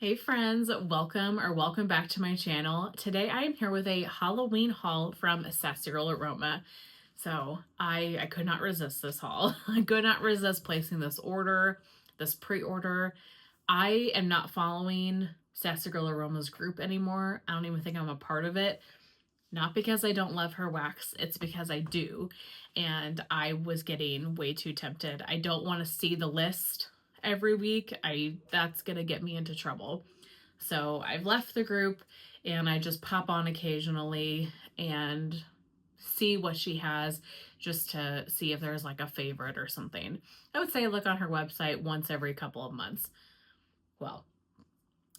Hey friends, welcome back to my channel. Today I am here with a Halloween haul from Sassy Girl Aroma. So I could not resist this haul. I could not resist placing this order, this pre-order. I am not following Sassy Girl Aroma's group anymore. I don't even think I'm a part of it. Not because I don't love her wax, it's because I do. And I was getting way too tempted. I don't want to see the list every week. That's gonna get me into trouble. So I've left the group and I just pop on occasionally and see what she has just to see if there's like a favorite or something. I would say look on her website once every couple of months. Well,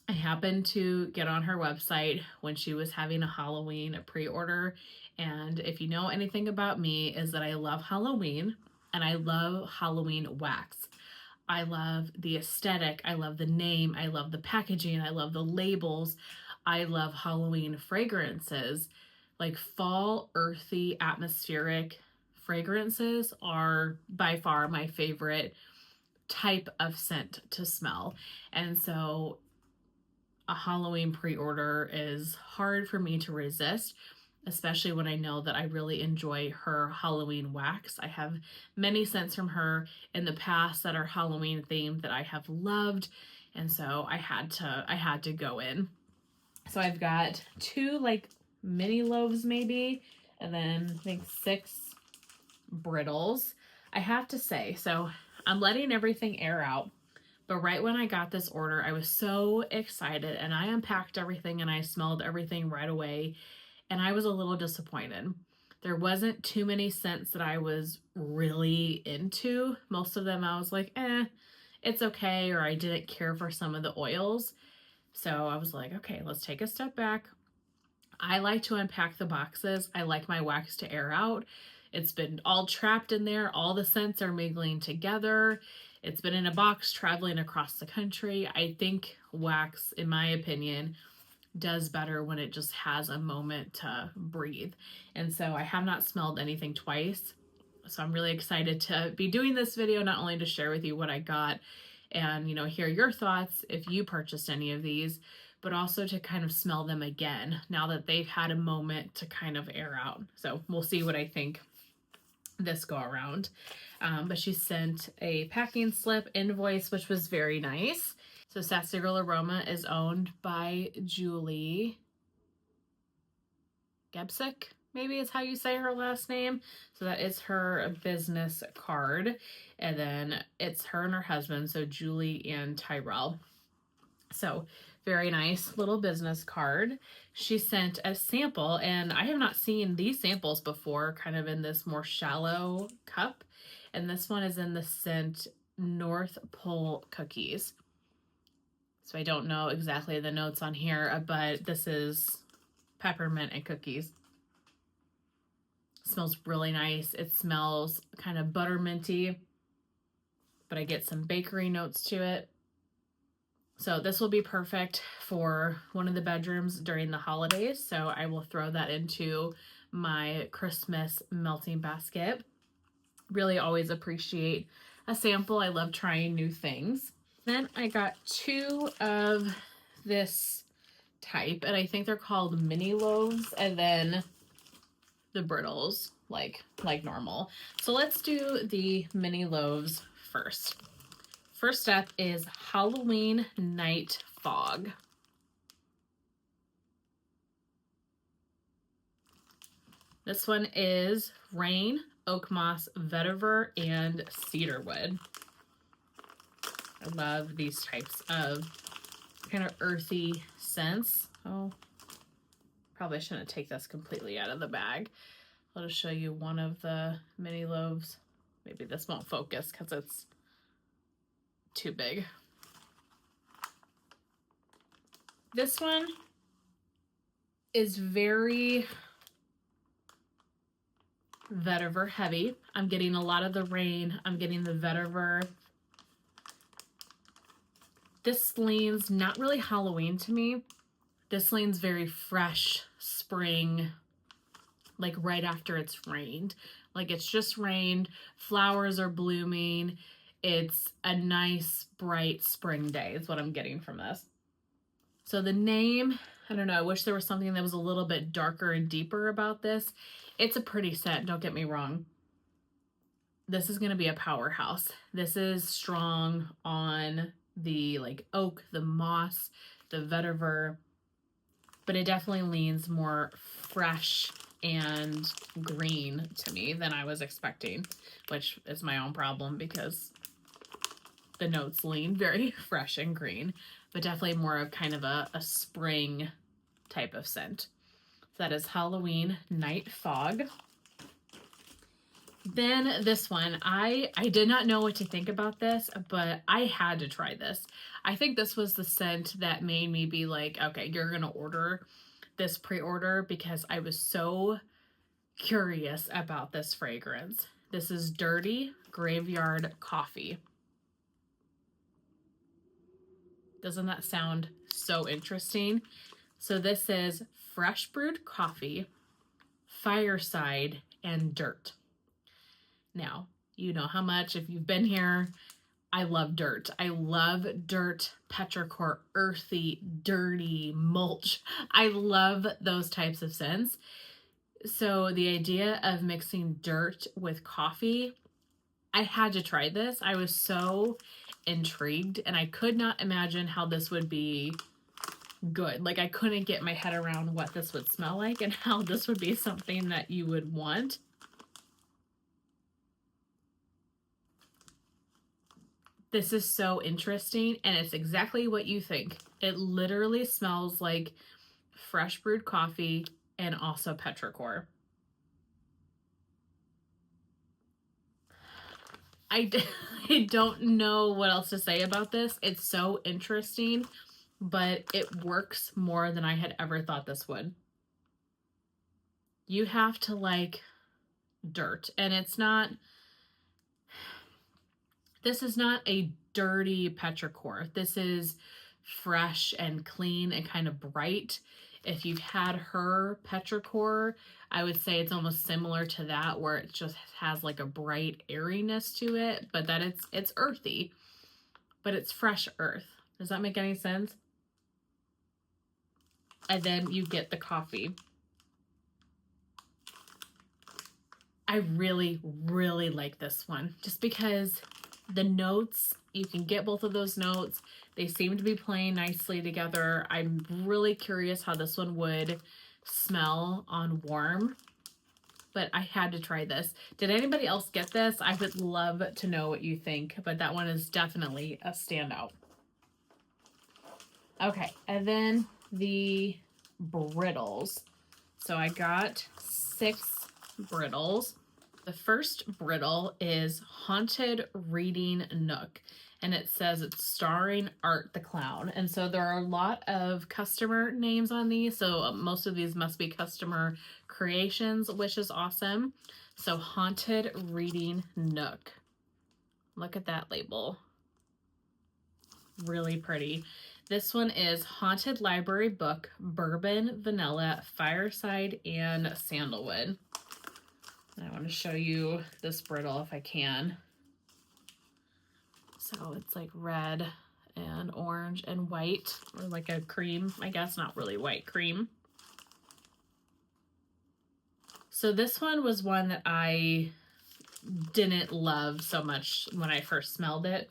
I happened to get on her website when she was having a Halloween pre-order, and if you know anything about me is that I love Halloween and I love Halloween wax. I love the aesthetic, I love the name, I love the packaging, I love the labels, I love Halloween fragrances. Like fall, earthy, atmospheric fragrances are by far my favorite type of scent to smell. And so a Halloween pre-order is hard for me to resist, especially when I know that I really enjoy her Halloween wax. I have many scents from her in the past that are Halloween themed that I have loved, and so I had to go in. So I've got two like mini loaves maybe, and then I think 6 Brittles. I have to say, so I'm letting everything air out. But right when I got this order, I was so excited and I unpacked everything and I smelled everything right away. And I was a little disappointed. There wasn't too many scents that I was really into. Most of them I was like, it's okay, or I didn't care for some of the oils. So I was like, okay, let's take a step back. I like to unpack the boxes. I like my wax to air out. It's been all trapped in there. All the scents are mingling together. It's been in a box traveling across the country. I think wax, in my opinion, does better when it just has a moment to breathe. And so I have not smelled anything twice. So I'm really excited to be doing this video, not only to share with you what I got and, hear your thoughts if you purchased any of these, but also to kind of smell them again now that they've had a moment to kind of air out. So we'll see what I think this go around. But she sent a packing slip invoice, which was very nice. So Sassy Girl Aroma is owned by Julie Gebsick, maybe is how you say her last name. So that is her business card. And then it's her and her husband, so Julie and Tyrell. So very nice little business card. She sent a sample, and I have not seen these samples before, kind of in this more shallow cup. And this one is in the scent North Pole Cookies. So I don't know exactly the notes on here, but this is peppermint and cookies. It smells really nice. It smells kind of butterminty, but I get some bakery notes to it. So this will be perfect for one of the bedrooms during the holidays. So I will throw that into my Christmas melting basket. Really always appreciate a sample. I love trying new things. Then I got 2 of this type, and I think they're called mini loaves, and then the Brittles, like normal. So let's do the mini loaves first. First up is Halloween Night Fog. This one is Rain, Oak Moss, Vetiver, and Cedarwood. I love these types of kind of earthy scents. Oh, probably shouldn't take this completely out of the bag. I'll just show you one of the mini loaves. Maybe this won't focus because it's too big. This one is very vetiver heavy. I'm getting a lot of the rain. I'm getting the vetiver. This leans not really Halloween to me. This leans very fresh spring, like right after it's rained. Like it's just rained, flowers are blooming. It's a nice, bright spring day is what I'm getting from this. So the name, I don't know, I wish there was something that was a little bit darker and deeper about this. It's a pretty scent, don't get me wrong. This is going to be a powerhouse. This is strong on the like oak, the moss, the vetiver, but it definitely leans more fresh and green to me than I was expecting, which is my own problem because the notes lean very fresh and green, but definitely more of kind of a spring type of scent. So that is Halloween Night Fog. Then this one, I did not know what to think about this, but I had to try this. I think this was the scent that made me be like, okay, you're going to order this pre-order, because I was so curious about this fragrance. This is Dirty Graveyard Coffee. Doesn't that sound so interesting? So this is fresh brewed coffee, fireside, and dirt. Now, you know how much, if you've been here, I love dirt. I love dirt, petrichor, earthy, dirty, mulch. I love those types of scents. So the idea of mixing dirt with coffee, I had to try this. I was so intrigued, and I could not imagine how this would be good. Like, I couldn't get my head around what this would smell like and how this would be something that you would want. This is so interesting, and it's exactly what you think. It literally smells like fresh brewed coffee and also petrichor. I don't know what else to say about this. It's so interesting, but it works more than I had ever thought this would. You have to like dirt, and it's not, this is not a dirty petrichor. This is fresh and clean and kind of bright. If you've had her petrichor, I would say it's almost similar to that, where it just has like a bright airiness to it, but that it's earthy, but it's fresh earth. Does that make any sense? And then you get the coffee. I really, really like this one, just because the notes, you can get both of those notes. They seem to be playing nicely together. I'm really curious how this one would smell on warm, but I had to try this. Did anybody else get this? I would love to know what you think, but that one is definitely a standout. Okay, and then the Brittles. So I got 6 Brittles. The first Brittle is Haunted Reading Nook, and it says it's starring Art the Clown. And so there are a lot of customer names on these, so most of these must be customer creations, which is awesome. So Haunted Reading Nook. Look at that label. Really pretty. This one is Haunted Library Book, Bourbon, Vanilla, Fireside, and Sandalwood. I want to show you this Brittle if I can. So it's like red and orange and white, or like a cream, I guess, not really white, cream. So this one was one that I didn't love so much when I first smelled it.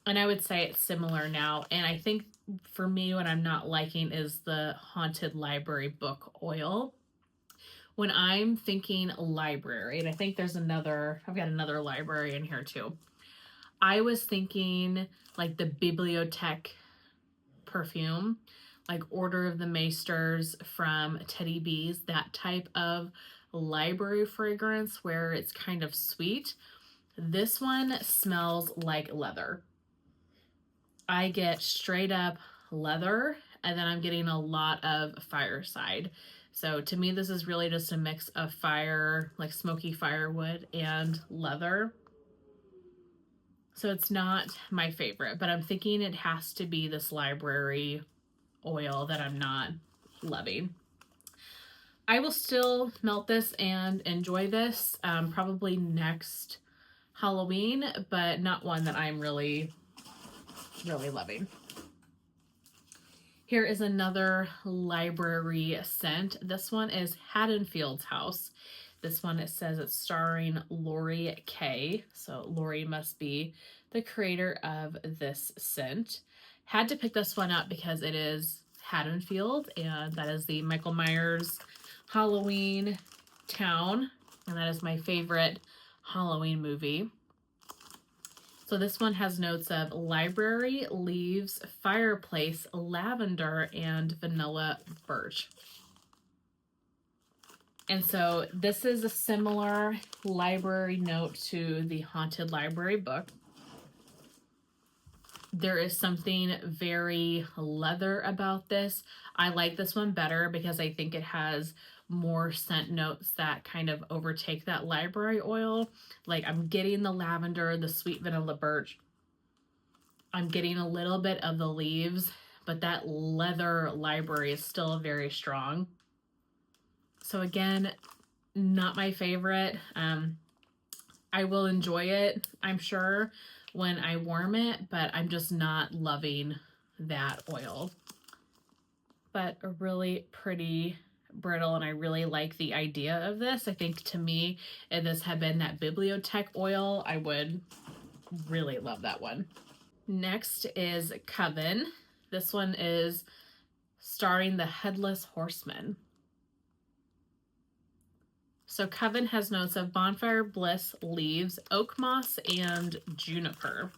And I would say it's similar now. And I think for me, what I'm not liking is the Haunted Library Book oil. When I'm thinking library, and I think there's another, I've got another library in here too. I was thinking like the Bibliothèque perfume, like Order of the Maesters from Teddy Bees, that type of library fragrance where it's kind of sweet. This one smells like leather. I get straight up leather, and then I'm getting a lot of fireside. So to me, this is really just a mix of fire, like smoky firewood, and leather. So it's not my favorite, but I'm thinking it has to be this library oil that I'm not loving. I will still melt this and enjoy this probably next Halloween, but not one that I'm really loving. Here is another library scent. This one is Haddonfield's House. This one, it says it's starring Lori Kay. So Lori must be the creator of this scent. Had to pick this one up because it is Haddonfield, and that is the Michael Myers Halloween town. And that is my favorite Halloween movie. So this one has notes of library, leaves, fireplace, lavender, and vanilla birch. And so this is a similar library note to the Haunted Library book. There is something very leather about this. I like this one better because I think it has more scent notes that kind of overtake that library oil. Like I'm getting the lavender, the sweet vanilla birch. I'm getting a little bit of the leaves, but that leather library is still very strong. So again, not my favorite. I will enjoy it, I'm sure, when I warm it, but I'm just not loving that oil. But a really pretty brittle, and I really like the idea of this. I think to me, if this had been that bibliothèque oil, I would really love that one. Next is Coven. This one is starring the Headless Horseman. So Coven has notes of bonfire, bliss, leaves, oak moss, and juniper.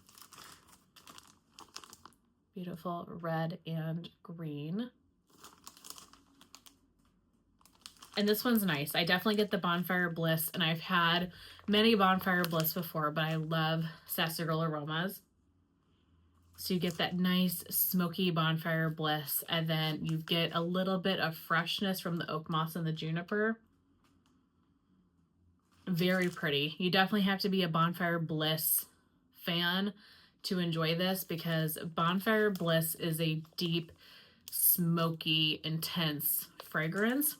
Beautiful red and green. And this one's nice. I definitely get the bonfire bliss, and I've had many bonfire bliss before, but I love Sassy Girl Aromas. So you get that nice smoky bonfire bliss, and then you get a little bit of freshness from the oak moss and the juniper. Very pretty. You definitely have to be a bonfire bliss fan to enjoy this, because bonfire bliss is a deep, smoky, intense fragrance.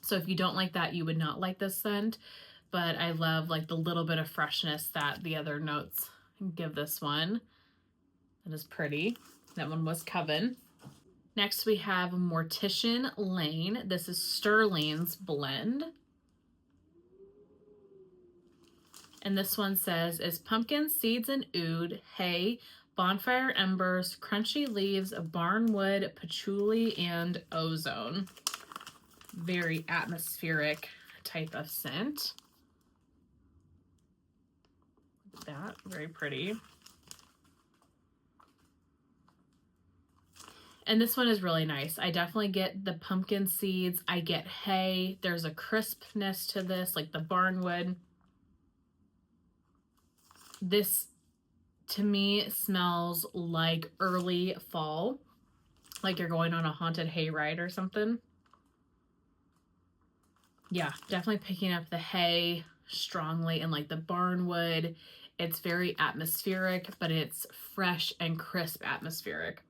So if you don't like that, you would not like this scent, but I love like the little bit of freshness that the other notes give this one. That is pretty. That one was Coven. Next we have Mortician Lane. This is Sterling's blend. And this one says, is pumpkin seeds and oud, hay, bonfire embers, crunchy leaves, barnwood, patchouli, and ozone. Very atmospheric type of scent. That, very pretty. And this one is really nice. I definitely get the pumpkin seeds. I get hay. There's a crispness to this, like the barnwood. This, to me, smells like early fall, like you're going on a haunted hayride or something. Yeah, definitely picking up the hay strongly, and like the barnwood. It's very atmospheric, but it's fresh and crisp atmospheric.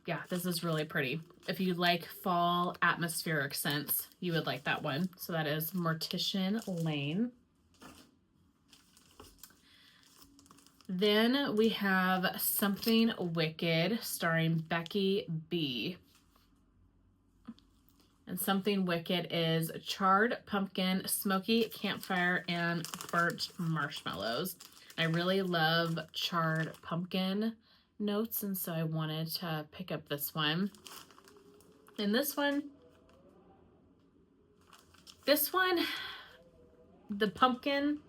Yeah, this is really pretty. If you like fall atmospheric scents, you would like that one. So that is Mortician Lane. Then we have Something Wicked starring Becky B. And Something Wicked is charred pumpkin, smoky campfire, and burnt marshmallows. I really love charred pumpkin notes, and so I wanted to pick up this one. And this one, the pumpkin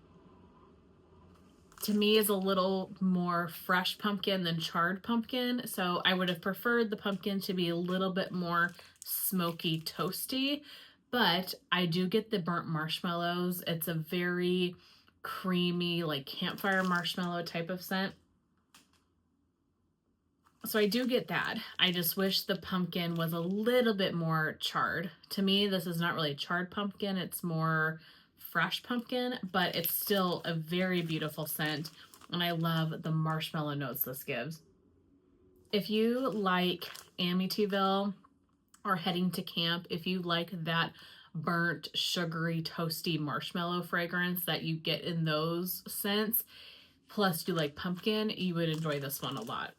to me is a little more fresh pumpkin than charred pumpkin. So I would have preferred the pumpkin to be a little bit more smoky, toasty, but I do get the burnt marshmallows. It's a very creamy, like campfire marshmallow type of scent. So I do get that. I just wish the pumpkin was a little bit more charred. To me, this is not really charred pumpkin. It's more fresh pumpkin, but it's still a very beautiful scent. And I love the marshmallow notes this gives. If you like Amityville or Heading to Camp, if you like that burnt, sugary, toasty marshmallow fragrance that you get in those scents, plus you like pumpkin, you would enjoy this one a lot.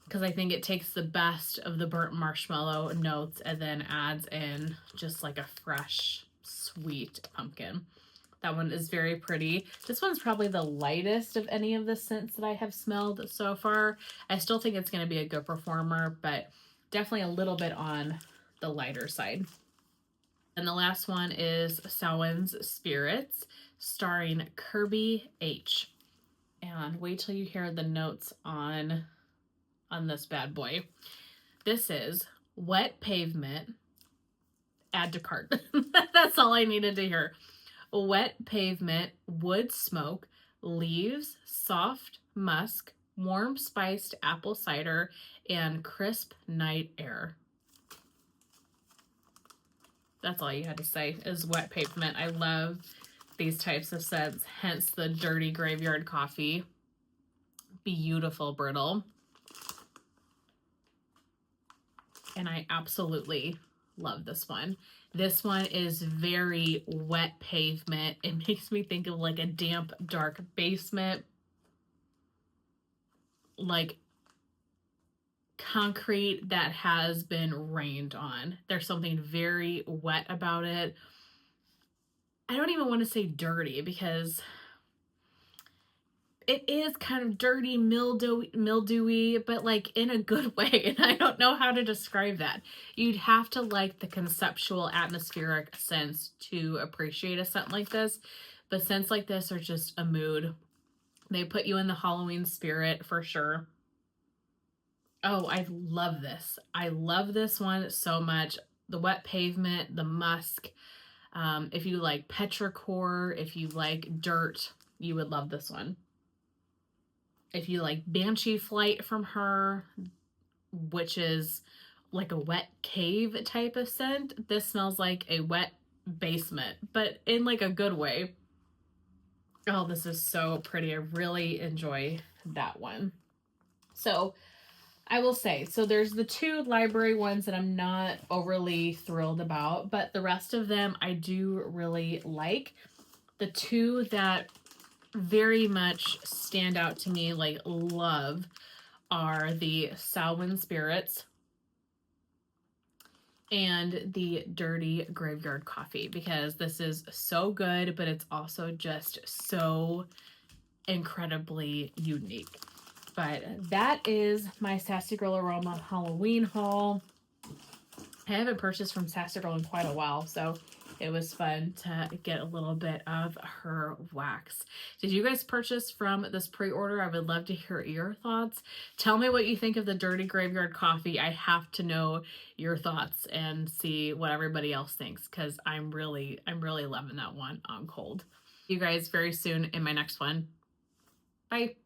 because I think it takes the best of the burnt marshmallow notes and then adds in just like a fresh, sweet pumpkin. That one is very pretty. This one's probably the lightest of any of the scents that I have smelled so far. I still think it's going to be a good performer, but definitely a little bit on the lighter side. And the last one is Samhain's Spirits, starring Kirby H. And wait till you hear the notes on this bad boy. This is Wet Pavement, add to cart. That's all I needed to hear. Wet pavement, wood smoke, leaves, soft musk, warm spiced apple cider, and crisp night air. That's all you had to say is wet pavement. I love these types of scents, hence the Dirty Graveyard Coffee. Beautiful brittle. And I absolutely love this one. This one is very wet pavement. It makes me think of like a damp, dark basement. Like concrete that has been rained on. There's something very wet about it. I don't even want to say dirty because it is kind of dirty, mildewy, but like in a good way. And I don't know how to describe that. You'd have to like the conceptual atmospheric sense to appreciate a scent like this. But scents like this are just a mood. They put you in the Halloween spirit for sure. Oh, I love this. I love this one so much. The wet pavement, the musk. If you like petrichor, if you like dirt, you would love this one. If you like Banshee Flight from her, which is like a wet cave type of scent, this smells like a wet basement, but in like a good way. Oh, this is so pretty. I really enjoy that one. So I will say, so there's the two library ones that I'm not overly thrilled about, but the rest of them I do really like. The two that very much stand out to me, like love, are the Samhain Spirits and the Dirty Graveyard Coffee, because this is so good, but it's also just so incredibly unique. But that is my Sassy Girl Aroma Halloween haul. I haven't purchased from Sassy Girl in quite a while, so it was fun to get a little bit of her wax. Did you guys purchase from this pre-order? I would love to hear your thoughts. Tell me what you think of the Dirty Graveyard Coffee. I have to know your thoughts and see what everybody else thinks, because I'm really loving that one on cold. See you guys very soon in my next one. Bye.